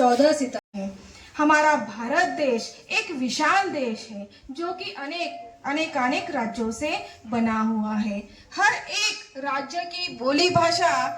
14 सितंबर है। हमारा भारत देश एक विशाल देश है जो कि अनेक राज्यों से बना हुआ है। हर एक राज्य की बोली भाषा,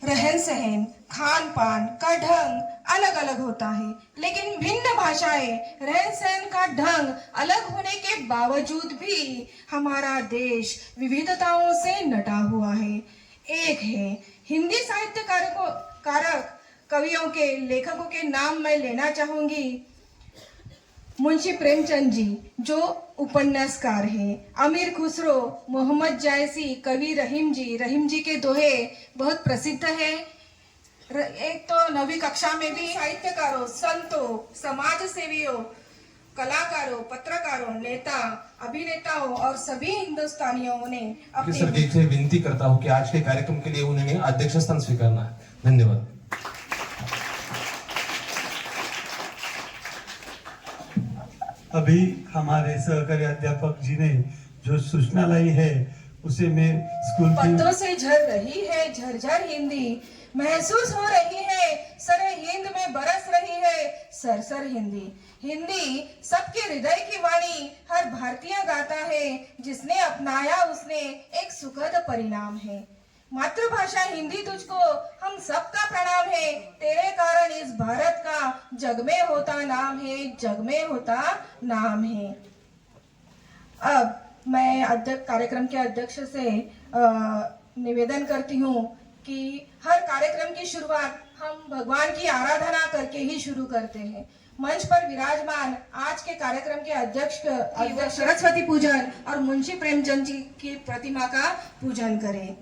रहन सहन, खान पान का ढंग अलग अलग होता है, लेकिन भिन्न भाषाएं, रहन सहन का ढंग अलग होने के बावजूद भी हमारा देश विविधताओं से नटा हुआ है। एक है हिंदी साहित्य कारक कवियों के, लेखकों के नाम मैं लेना चाहूंगी। मुंशी प्रेमचंद जी जो उपन्यासकार हैं, अमीर खुसरो, मोहम्मद जायसी, कवि रहीम जी के दोहे बहुत प्रसिद्ध है। एक तो 9वीं कक्षा में भी साहित्यकारों, संतों, समाज सेवियों, कलाकारों, पत्रकारों, नेता, अभिनेताओं और सभी हिंदुस्तानियों ने अपने सर एक से विनती करता हूँ कि आज के कार्यक्रम के लिए उन्होंने अध्यक्ष स्थान स्वीकारना है। धन्यवाद। अभी हमारे सहकारी अध्यापक जी ने जो सूचना लाई है उसे मैं स्कूल की पत्तों से झर रही है झरझर हिंदी, महसूस हो रही है सरे हिंद में बरस रही है सरसर हिंदी। हिंदी सबके हृदय की वाणी हर भारतीय गाता है, जिसने अपनाया उसने एक सुखद परिणाम है। मातृभाषा हिंदी तुझको हम सबका प्रणाम है, तेरे कारण इस भारत का जग में होता नाम है, जग में होता नाम है। अब मैं कार्यक्रम के अध्यक्ष से निवेदन करती हूँ कि हर कार्यक्रम की शुरुआत हम भगवान की आराधना करके ही शुरू करते हैं। मंच पर विराजमान आज के कार्यक्रम के अध्यक्ष सरस्वती पूजन और मुंशी प्रेमचंद जी की प्रतिमा का पूजन करें।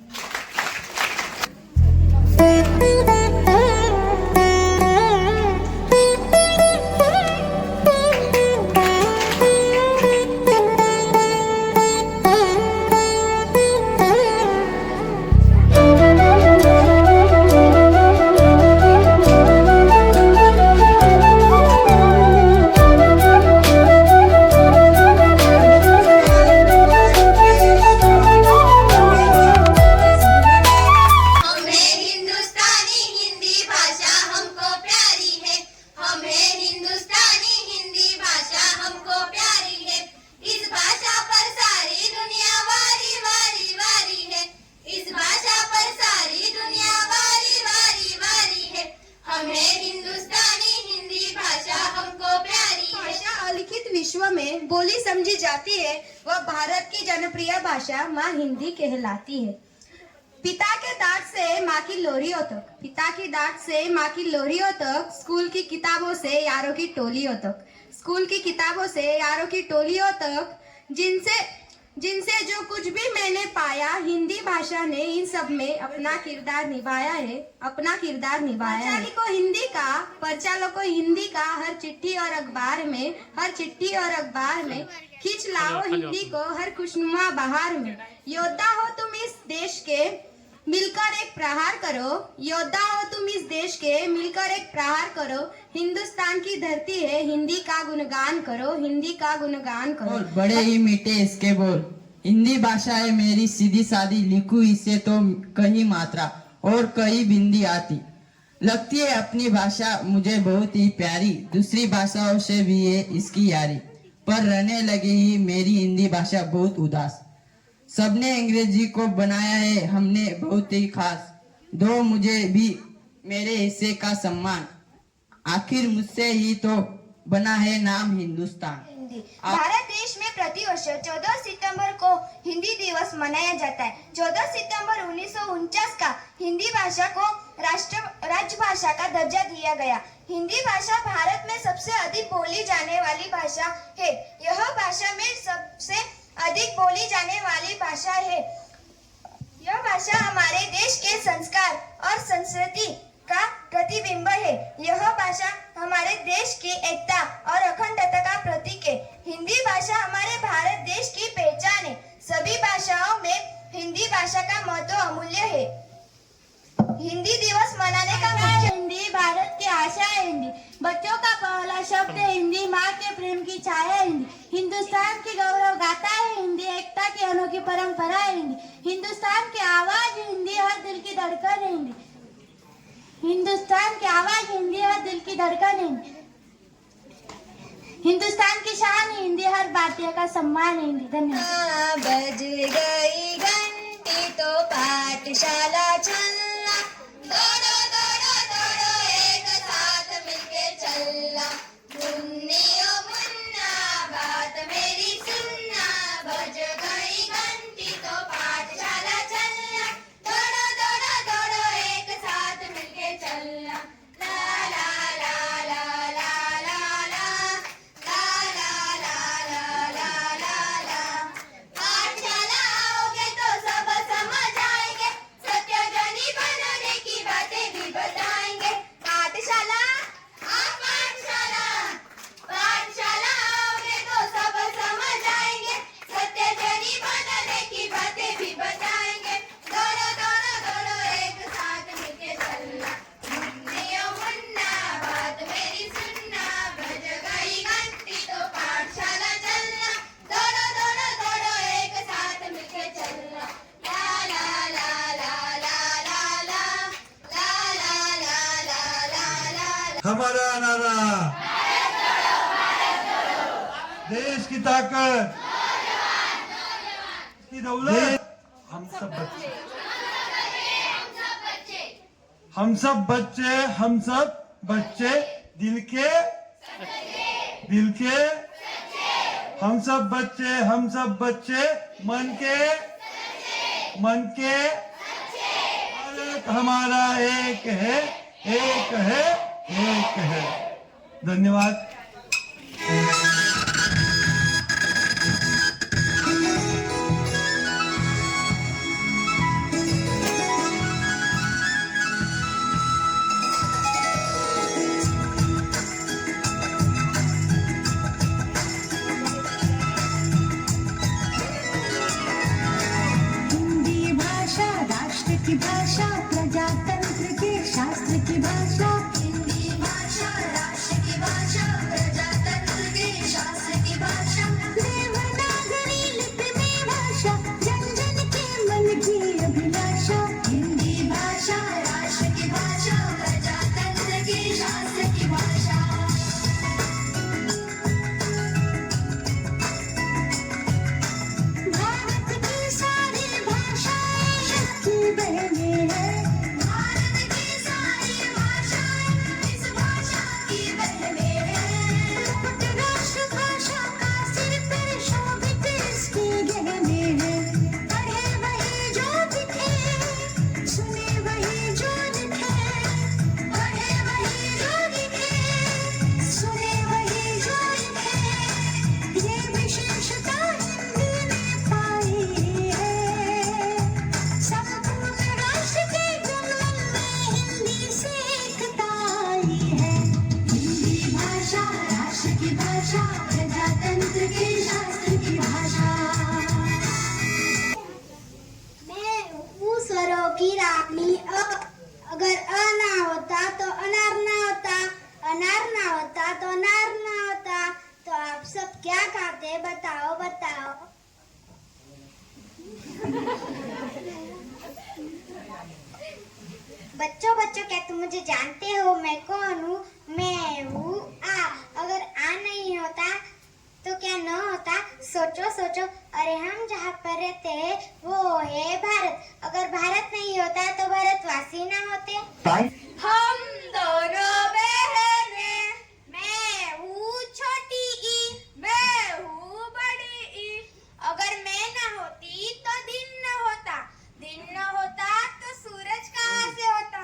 विश्व में बोली समझी जाती है, वह भारत की जनप्रिय भाषा माँ हिंदी कहलाती है। पिता के दांत से माँ की लोरियों तक, पिता की दांत से माँ की लोरियों तक, स्कूल की किताबों से यारों की टोलियों तक, स्कूल की किताबों से यारों की टोलियों तक, जिनसे जो कुछ भी मैंने पाया, हिंदी भाषा ने इन सब में अपना किरदार निभाया है, अपना किरदार निभाया है। परचालों को हिंदी का हर चिट्ठी और अखबार में खींच लाओ हिंदी को हर खुशनुमा बहार में। योद्धा हो तुम इस देश के, मिलकर एक प्रहार करो, योद्धा हो तुम इस देश के, मिलकर एक प्रहार करो। हिंदुस्तान की धरती है, हिंदी का गुणगान करो, हिंदी का गुणगान करो। और बड़े ही मीठे इसके बोल, हिंदी भाषा है मेरी सीधी सादी, लिखूं इसे तो कहीं मात्रा और कहीं बिंदी आती। लगती है अपनी भाषा मुझे बहुत ही प्यारी, दूसरी भाषाओं से भी है इसकी यारी, पर रहने लगी ही मेरी हिंदी भाषा बहुत उदास। सबने अंग्रेजी को बनाया है हमने बहुत ही खास, दो मुझे भी मेरे हिस्से का सम्मान, आखिर मुझसे ही तो बना है नाम हिंदुस्तान। भारत देश में प्रतिवर्ष 14 सितंबर को हिंदी दिवस मनाया जाता है। 14 सितंबर 1949 का हिंदी भाषा को राजभाषा का दर्जा दिया गया। हिंदी भाषा भारत में सबसे अधिक बोली जाने वाली भाषा है। यह भाषा में सबसे अधिक बोली जाने वाली भाषा है। यह भाषा हमारे देश के संस्कार और संस्कृति का प्रतिबिंब है। यह भाषा हमारे देश की एकता और अखंडता का प्रतीक है। हिंदी भाषा हमारे भारत देश की पहचान है। सभी भाषाओं में हिंदी भाषा का महत्व अमूल्य है। हिंदी दिवस मनाने का मुख्य हिंदी भारत की आशा है। हिंदी बच्चों का पहला शब्द है। हिंदी माँ के प्रेम की छाया है। हिंदी हिंदुस्तान की गौरव गाथा है। हिंदी एकता की अनोखी परंपरा है। हिंदी हिंदुस्तान की आवाज है। हिंदी हर दिल की धड़कन है। हिंदुस्तान की आवाज हिंदी है, दिल की धड़कन हिंदी। हिंदुस्तान की शान हिंदी, हर भारतीय का सम्मान हिंदी। धन्यवाद। बज गई घंटी तो पाठशाला चलना, दौड़ो दौड़ो दौड़ो एक साथ मिलके चलना, मुन्नियो मुन्ना बात मेरी सुनना, बज गई घंटी तो पाठशाला चलना, दौड़ो दौड़ो दौड़ो एक साथ मिलके चलना, ला ला ला ला ला ला ला पाठशाला आओगे तो सब समझ आएंगे, सत्यजनी बनने की बातें भी बताएंगे। पाठशाला पाठशाला पाठशाला आओगे तो सब समझ आएंगे, सत्यजनी बनने की बातें भी बताएंगे। दौड़ो दौड़ो दौड़ो एक साथ मिलके चलना, मुन्नियो मुन्ना बात मेरी सुनना, बज गई घंटी तो पाठशाला चलना, दौड़ो दौड़ो दौड़ो एक साथ मिलके चलना, ला ला ला ला ला ला ला ला ला ला ला ला। हमारा नारा देश की ताकत, की दौलत, हम सब बच्चे, हम सब बच्चे, हम सब बच्चे दिल के हम सब बच्चे, हम सब बच्चे मन के भारत हमारा एक है, एक है, एक है। धन्यवाद। हिंदी भाषा राष्ट्र की भाषा, प्रजातंत्र के शास्त्र की भाषा, हिंदी भाषा राष्ट्र की भाषा, प्रजातंत्र के शास्त्र की भाषा, देवनागरी लिपि में भाषा, जन जन के मन की अभिलाषा। हिंदी भाषा राष्ट्र की भाषा, प्रजातंत्र के शास्त्र की भाषा। भारत की सारी भाषाएं की बहनें हैं, भारत की सारी भाषाएं इस भाषा की बहनें हैं। मुकुट राष्ट्रभाषा का सिर पर शोभित इसके गहने हैं। पढ़े वही जो दिखे, सुने वही जो लिखे, पढ़े वही जो लिखे, सुने वही जो लिखे, ये विशेषता हिंदी ने पाई है। संपूर्ण राष्ट्र के गुणवन में हिंदी से एकता आई है। हिंदी भाषा राष्ट्र की भाषा, प्रजातंत्र के शास्त्र की भाषा। मैं हूँ स्वरों की रानी अ, अगर अ ना होता तो अनार ना होता, अनार ना होता तो नार ना होता, तो आप सब क्या खाते बताओ बताओ। बच्चों बच्चों क्या तुम मुझे जानते हो, मैं कौन हूँ? मैं हूँ आ। अगर आ नहीं होता तो क्या न होता? सोचो सोचो, अरे हम जहाँ पर रहते हैं वो है भारत, अगर भारत नहीं होता तो भारतवासी ना होते। हम दोनों बहनें, मैं हूँ छोटी ई, मैं हूँ बड़ी ई। अगर मैं ना होती तो दिन न होता, दिन न होता तो सूरज कहाँ से होता।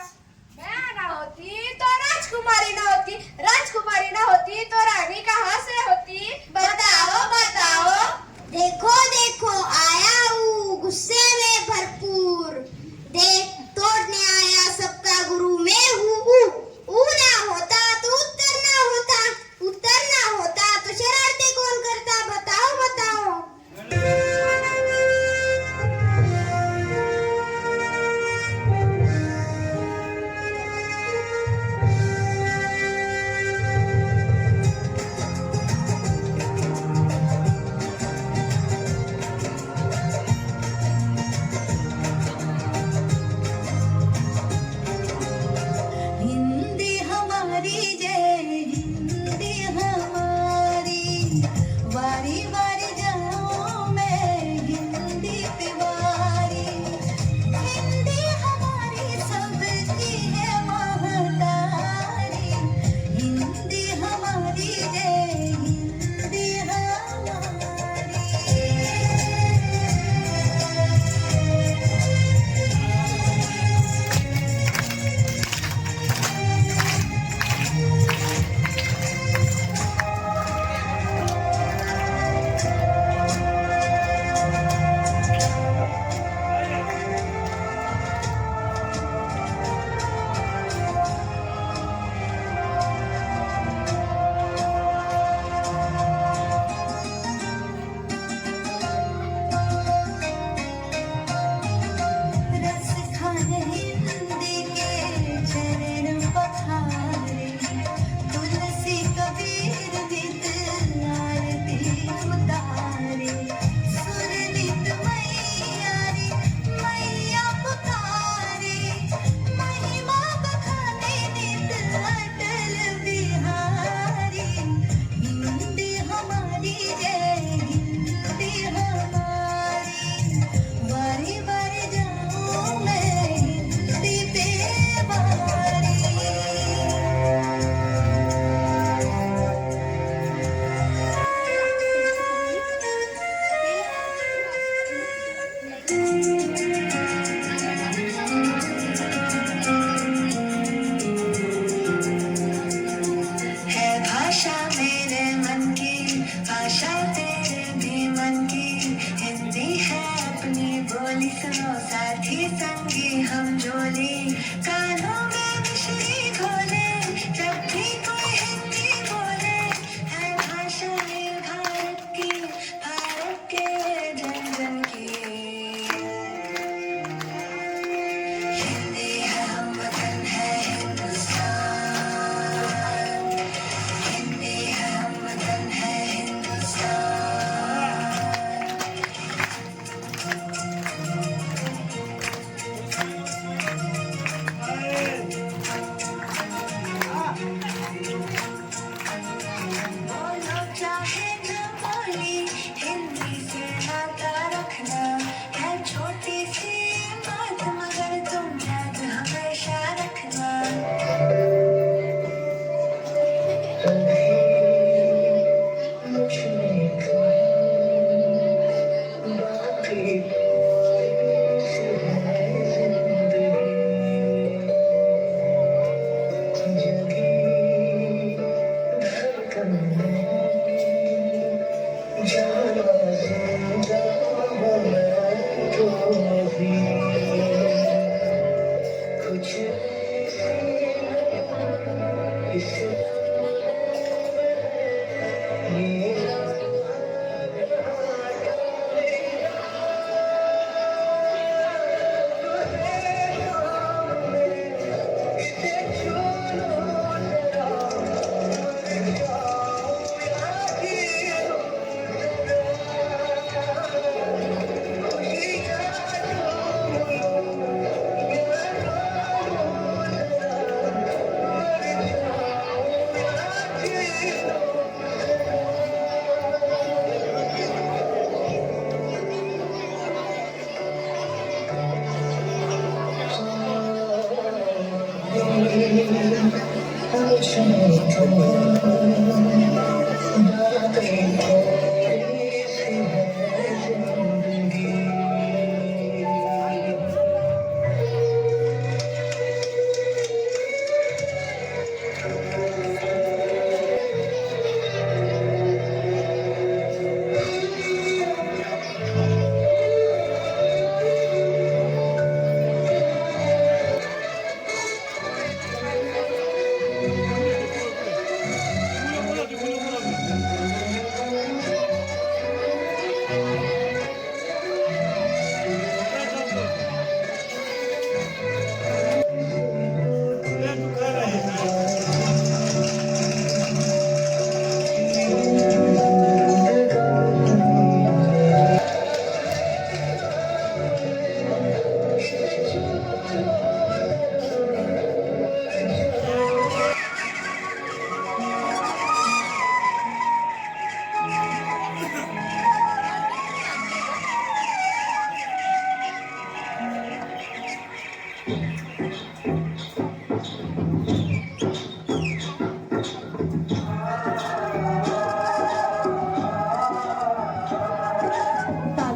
मैं ना होती तो राजकुमारी ना होती, राजकुमारी ना होती तो रानी कहाँ से होती। बताओ बताओ। देखो देखो आया हूँ गुस्से में भरपूर, देख तोड़ने आया सबका गुरु मैं हूँ। ऊ ना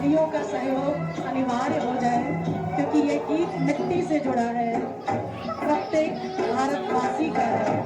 तालियों का सहयोग अनिवार्य हो जाए, क्योंकि ये गीत मिट्टी से जुड़ा है, प्रत्येक भारतवासी का है।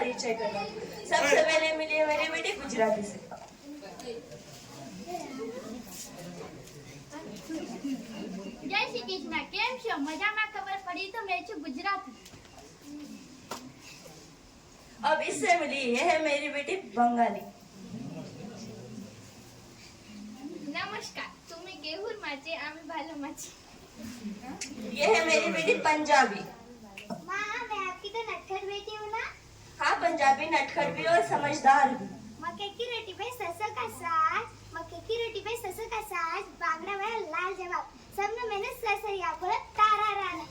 परिचय करना। सबसे पहले मिली है मेरी बेटी गुजराती से। જય શ્રી કૃષ્ણ, કેમ છો? મજામાં? ખબર પડી તો મેં છું ગુજરાતી. अब इससे मिली यह है मेरी बेटी बंगाली। નમસ્કાર, তুমি કેહુર মাঝে আমি ভালো মাঝে. यह है मेरी बेटी पंजाबी। माँ, मैं आपकी तो नटखट बेटी हूँ ना? हाँ, पंजाबी नटखट भी और समझदार भी। मक्के की रोटी पे सरसों का साग, मक्के की रोटी पे सरसों का साग, बांगड़ा वाला लाल जवाब, सब में मैंने सरसरिया बोला तारा राना.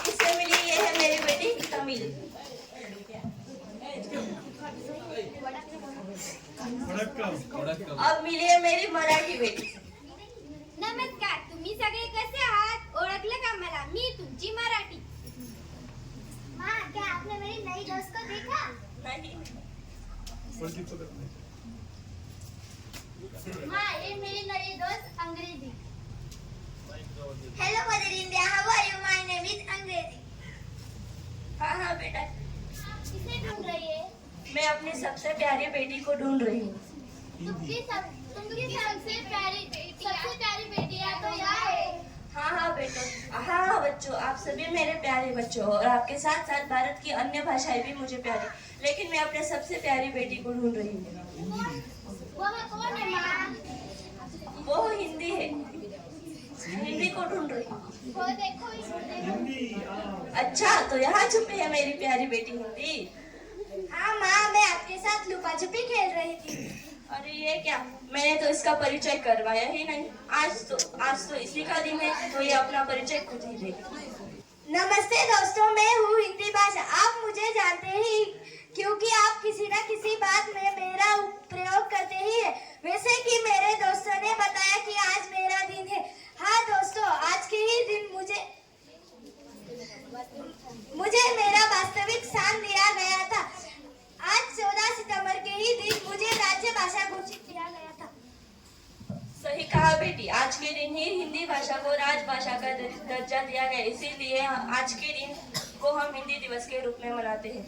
इससे मिली ये है मेरी बेटी तमिल। अब मिली है मेरी मराठी बेटी। नमस्कार, तुम्ही सगळे कसे आहात? ओळखलं का मला? मी तुमची मराठी. माँ, क्या आपने मेरी नई दोस्त को देखा? नहीं। माँ, ये मेरी नई दोस्त Angrezi. Hello mother India, how are you? My name is Angrezi. हाँ हाँ बेटा, किसे ढूंढ रही है? मैं अपनी सबसे प्यारी बेटी को ढूंढ रही हूँ। तुमकी सबसे प्यारी बेटी है तो यहाँ है. हाँ हाँ बेटो, हाँ हाँ बच्चों, आप सभी मेरे प्यारे बच्चों हो और आपके साथ साथ भारत की अन्य भाषाएं भी मुझे प्यारी, लेकिन मैं अपने सबसे प्यारी बेटी को ढूंढ रही हूँ। वह कौन है माँ? वो हिंदी है, हिंदी को ढूंढ रही हूँ। वो देखो अच्छा, तो यहाँ छुपी है मेरी प्यारी बेटी हिंदी। हाँ माँ, मैं आपके साथ लुका छुपी खेल रही थी. अरे ये क्या, मैंने तो इसका परिचय करवाया ही नहीं। आज तो इसी का दिन है, तो ये अपना परिचय खुद ही देगी। नमस्ते दोस्तों, मैं हूँ हिंदी भाषा. आप मुझे जानते ही क्योंकि आप किसी न किसी बात में मेरा प्रयोग करते ही है. वैसे कि मेरे दोस्तों ने बताया कि आज मेरा दिन है. हाँ दोस्तों, आज के ही दिन मुझे मेरा वास्तविक स्थान दिया गया था. आज 14 सितंबर के ही दिन मुझे राज्य भाषा घोषित किया गया था. सही कहा बेटी, आज के दिन ही हिंदी भाषा को राजभाषा का दर्जा दिया गया, इसीलिए आज के दिन को हम हिंदी दिवस के रूप में मनाते हैं।